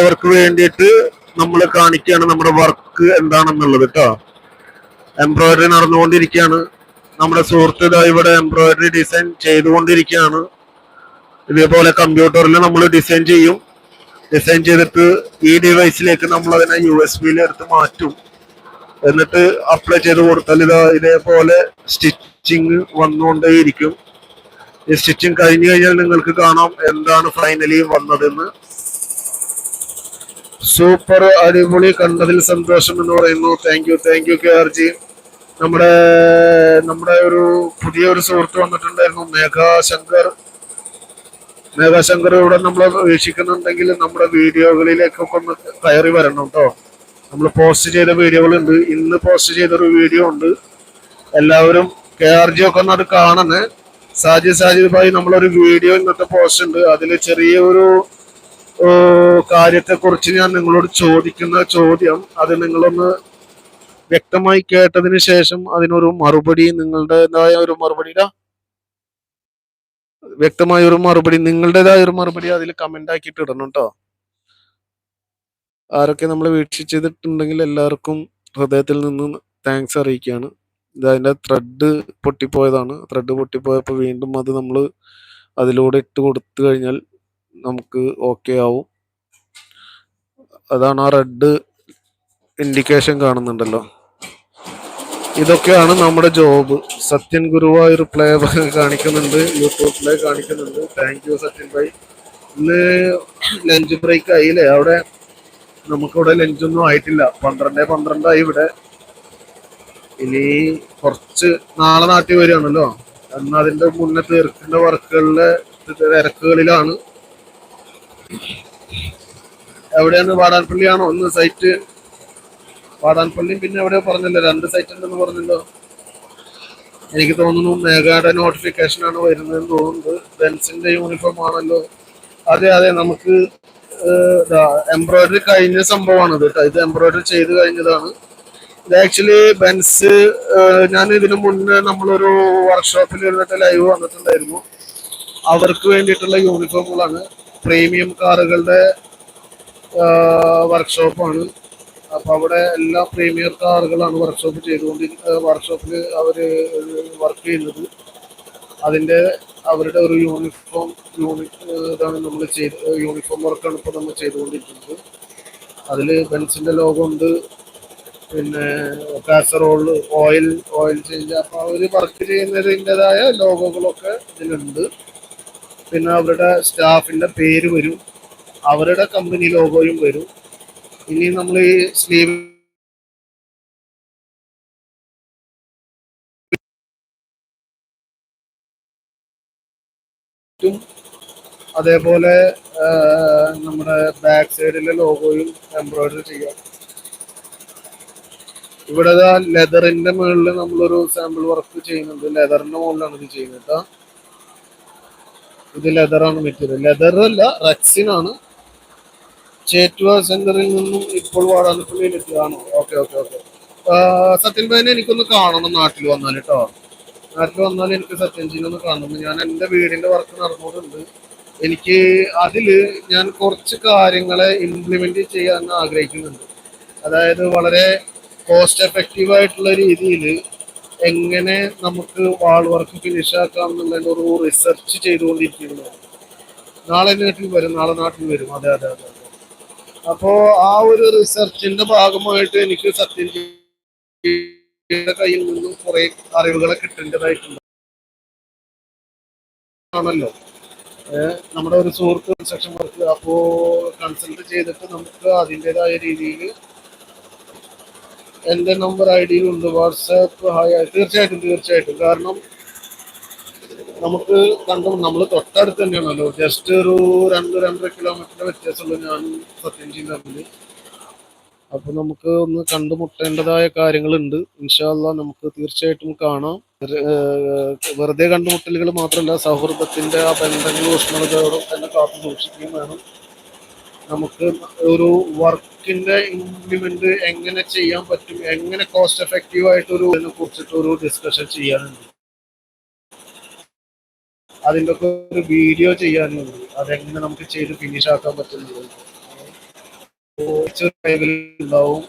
Work വേണ്ടിയിട്ട് നമ്മൾ കാണിക്കുകയാണ് നമ്മുടെ വർക്ക് എന്താണെന്നുള്ളത് കേട്ടോ. എംബ്രോയിഡറി നടന്നുകൊണ്ടിരിക്കുകയാണ്. നമ്മുടെ സുഹൃത്ത് ഇവിടെ എംബ്രോയിഡറി ഡിസൈൻ ചെയ്തുകൊണ്ടിരിക്കുകയാണ്. ഇതേപോലെ കമ്പ്യൂട്ടറിൽ നമ്മൾ ഡിസൈൻ ചെയ്യും. ഡിസൈൻ ചെയ്തിട്ട് ഈ ഡിവൈസിലേക്ക് നമ്മൾ അതിനെ USB എടുത്ത് മാറ്റും. എന്നിട്ട് അപ്ലൈ ചെയ്ത് കൊടുത്താൽ ഇതേപോലെ സ്റ്റിച്ചിങ് വന്നുകൊണ്ടേയിരിക്കും. ഈ സ്റ്റിച്ചിങ് കഴിഞ്ഞു കഴിഞ്ഞാൽ നിങ്ങൾക്ക് കാണാം എന്താണ് ഫൈനലി വന്നതെന്ന്. സൂപ്പർ, അടിപൊളി, കണ്ടതിൽ സന്തോഷം എന്ന് പറയുന്നു. Thank you KRG. നമ്മുടെ ഒരു പുതിയൊരു സുഹൃത്ത് വന്നിട്ടുണ്ടായിരുന്നു, മേഘാശങ്കർ ഇവിടെ നമ്മളെ വീക്ഷിക്കുന്നുണ്ടെങ്കിൽ നമ്മുടെ വീഡിയോകളിലേക്കൊക്കെ ഒന്ന് കയറി വരണം കേട്ടോ. നമ്മൾ പോസ്റ്റ് ചെയ്ത വീഡിയോകളുണ്ട്. ഇന്ന് പോസ്റ്റ് ചെയ്തൊരു വീഡിയോ ഉണ്ട്. എല്ലാവരും KRG ഒക്കെ ഒന്ന് അത് കാണണേ. സാജിദ് ഭായി നമ്മളൊരു വീഡിയോ ഇന്നത്തെ പോസ്റ്റ് ഉണ്ട്. അതിൽ ചെറിയൊരു കാര്യത്തെക്കുറിച്ച് ഞാൻ നിങ്ങളോട് ചോദിക്കുന്ന ചോദ്യം, അത് നിങ്ങളൊന്ന് വ്യക്തമായി കേട്ടതിന് ശേഷം അതിനൊരു മറുപടി, നിങ്ങളുടേതായ ഒരു മറുപടി അതിൽ കമന്റ് ആക്കിയിട്ട് ഇടണം കേട്ടോ. ആരൊക്കെ നമ്മൾ വീക്ഷിച്ചിട്ടുണ്ടെങ്കിൽ എല്ലാവർക്കും ഹൃദയത്തിൽ നിന്ന് താങ്ക്സ് അറിയിക്കുകയാണ്. ഇതിന്റെ ത്രെഡ് പൊട്ടിപ്പോയതാണ്. ത്രെഡ് പൊട്ടിപ്പോയപ്പോൾ വീണ്ടും അത് നമ്മൾ അതിലൂടെ ഇട്ട് കൊടുത്തു കഴിഞ്ഞാൽ നമുക്ക് ഓക്കെ ആവും. അതാണ് ആ റെഡ് ഇൻഡിക്കേഷൻ കാണുന്നുണ്ടല്ലോ. ഇതൊക്കെയാണ് നമ്മുടെ ജോബ്. സത്യൻ ഗുരുവായൂർ പ്ലേ കാണിക്കുന്നുണ്ട്, യൂട്യൂബ് പ്ലേ കാണിക്കുന്നുണ്ട്. Thank you Sathyan bhai. ഇന്ന് ലഞ്ച് ബ്രേക്ക് ആയില്ലേ? അവിടെ നമുക്കിവിടെ ലഞ്ചൊന്നും ആയിട്ടില്ല. 12 ഇവിടെ. ഇനി കുറച്ച് നാളെ നാട്ടിൽ വരികയാണല്ലോ. എന്നാൽ അതിന്റെ മുന്നേ തീർക്കുന്ന വർക്കുകളിലെ തിരക്കുകളിലാണ്. എവിടെയാണ്? വാടാൻപള്ളിയാണോ ഒന്ന് സൈറ്റ്? വാടാൻപള്ളിയും പിന്നെ എവിടെയോ പറഞ്ഞല്ലോ, 2 സൈറ്റ് ഉണ്ടെന്ന് പറഞ്ഞല്ലോ. എനിക്ക് തോന്നുന്നു മേഘയുടെ നോട്ടിഫിക്കേഷൻ ആണ് വരുന്നതെന്ന് തോന്നുന്നത്. ബെൻസിന്റെ യൂണിഫോം ആണല്ലോ. അതെ, നമുക്ക് എംബ്രോയിഡറി കഴിഞ്ഞ സംഭവമാണ് ഇത്. ഇത് എംബ്രോയിഡറി ചെയ്ത് കഴിഞ്ഞതാണ്. ഇത് ആക്ച്വലി ബെൻസ്, ഞാൻ ഇതിനു മുന്നേ നമ്മളൊരു വർക്ക്ഷോപ്പിൽ ഇരുന്നിട്ട് ലൈവ് വന്നിട്ടുണ്ടായിരുന്നു. അവർക്ക് വേണ്ടിയിട്ടുള്ള യൂണിഫോമുകളാണ്. പ്രീമിയം കാറുകളുടെ വർക്ക്ഷോപ്പാണ്. അപ്പൊ അവിടെ എല്ലാ പ്രീമിയർ കാറുകളാണ് വർക്ക്ഷോപ്പിൽ അവര് വർക്ക് ചെയ്യുന്നത്. അതിന്റെ അവരുടെ ഒരു ഇതാണ് നമ്മൾ യൂണിഫോം വർക്കാണ് ഇപ്പോൾ നമ്മൾ ചെയ്തുകൊണ്ടിരിക്കുന്നത്. അതിൽ ബെൻസിന്റെ ലോഗോ ഉണ്ട്, പിന്നെ കാസറോൾ, ഓയിൽ ചേഞ്ച്. അപ്പൊ അവര് വർക്ക് ചെയ്യുന്നതിൻ്റെതായ ലോഗോകളൊക്കെ ഇതിലുണ്ട്. പിന്നെ അവരുടെ സ്റ്റാഫിന്റെ പേര് വരും, അവരുടെ കമ്പനി ലോഗോയും വരും. ഇനി നമ്മൾ ഈ സ്ലീവ് അതേപോലെ നമ്മുടെ ബാക്ക് സൈഡിലെ ലോഗോയും എംബ്രോയിഡറി ചെയ്യാം. ഇവിടെ ലെതറിന്റെ മുകളിൽ നമ്മളൊരു സാമ്പിൾ വർക്ക് ചെയ്യുന്നുണ്ട്. ലെതറിന്റെ മുകളിലാണ് ഇത് ചെയ്യുന്നത് കേട്ടോ. ഇത് ലെതറാണ് മെറ്റീരിയൽ. ലെതർ അല്ല, റെക്സിനാണ്. ചേറ്റുവ സെന്ററിൽ നിന്നും ഇപ്പോൾ വാടാനപ്പള്ളിയിലെത്തിയതാണോ? ഓക്കെ. സത്യൻ ഭായിനെ എനിക്കൊന്ന് കാണണം നാട്ടിൽ വന്നാൽ കേട്ടോ. നാട്ടിൽ വന്നാൽ എനിക്ക് സത്യൻജിനെ കാണണം. ഞാൻ എൻ്റെ വീടിന്റെ വർക്ക് നടന്നുകൊണ്ടുണ്ട്. എനിക്ക് ഞാൻ കുറച്ച് കാര്യങ്ങളെ ഇംപ്ലിമെന്റ് ചെയ്യാൻ ആഗ്രഹിക്കുന്നുണ്ട്. അതായത് വളരെ കോസ്റ്റ് എഫക്റ്റീവ് ആയിട്ടുള്ള രീതിയിൽ എങ്ങനെ നമുക്ക് വാൾ വർക്ക് ഫിനിഷ് ആക്കാം എന്നുള്ളതിൻ്റെ ഒരു റിസർച്ച് ചെയ്തുകൊണ്ടിരിക്കുന്നു. നാളെ നാട്ടിൽ വരും. അതെ. അപ്പോ ആ ഒരു റിസർച്ചിന്റെ ഭാഗമായിട്ട് എനിക്ക് സത്യൻജിയുടെ കയ്യിൽ നിന്നും കുറെ അറിവുകളെ കിട്ടേണ്ടതായിട്ടുണ്ട്. ആണല്ലോ നമ്മുടെ ഒരു സുഹൃത്ത് കൺസ്ട്രക്ഷൻ വർക്ക്. അപ്പോൾ കൺസൾട്ട് ചെയ്തിട്ട് നമുക്ക് അതിൻ്റെതായ രീതിയിൽ എൻ്റെ നമ്പർ ID-യിലുണ്ട്, വാട്സാപ്പ് ഹായ്. തീർച്ചയായിട്ടും. കാരണം നമുക്ക് നമ്മൾ തൊട്ടടുത്ത് തന്നെയാണല്ലോ. ജസ്റ്റ് ഒരു 2-2.5 കിലോമീറ്ററിന്റെ വ്യത്യാസമുള്ളൂ ഞാനും സത്യൻജിയും തമ്മിൽ. അപ്പൊ നമുക്ക് ഒന്ന് കണ്ടുമുട്ടേണ്ടതായ കാര്യങ്ങളുണ്ട്. ഇൻഷാ അല്ലാഹ് നമുക്ക് തീർച്ചയായിട്ടും കാണാം. വെറുതെ കണ്ടുമുട്ടലുകൾ മാത്രമല്ല, സൗഹൃദത്തിന്റെ ആ ബന്ധങ്ങൾ ഊഷ്മളതയോടും തന്നെ കാത്തു സൂക്ഷിക്കുകയും വേണം. നമുക്ക് ഒരു വർക്കിന്റെ ഇംപ്ലിമെന്റ് എങ്ങനെ ചെയ്യാൻ പറ്റും, എങ്ങനെ കോസ്റ്റ് എഫക്റ്റീവ് ആയിട്ടൊരു ഇതിനെ കുറിച്ചിട്ട് ഒരു ഡിസ്കഷൻ ചെയ്യാനുണ്ട്. അതിൻ്റെ ഒക്കെ ഒരു വീഡിയോ ചെയ്യാനുണ്ട്. അതെങ്ങനെ നമുക്ക് ചെയ്ത് ഫിനിഷ് ആക്കാൻ പറ്റുന്നത്. തിരിച്ചു ഉണ്ടാവും.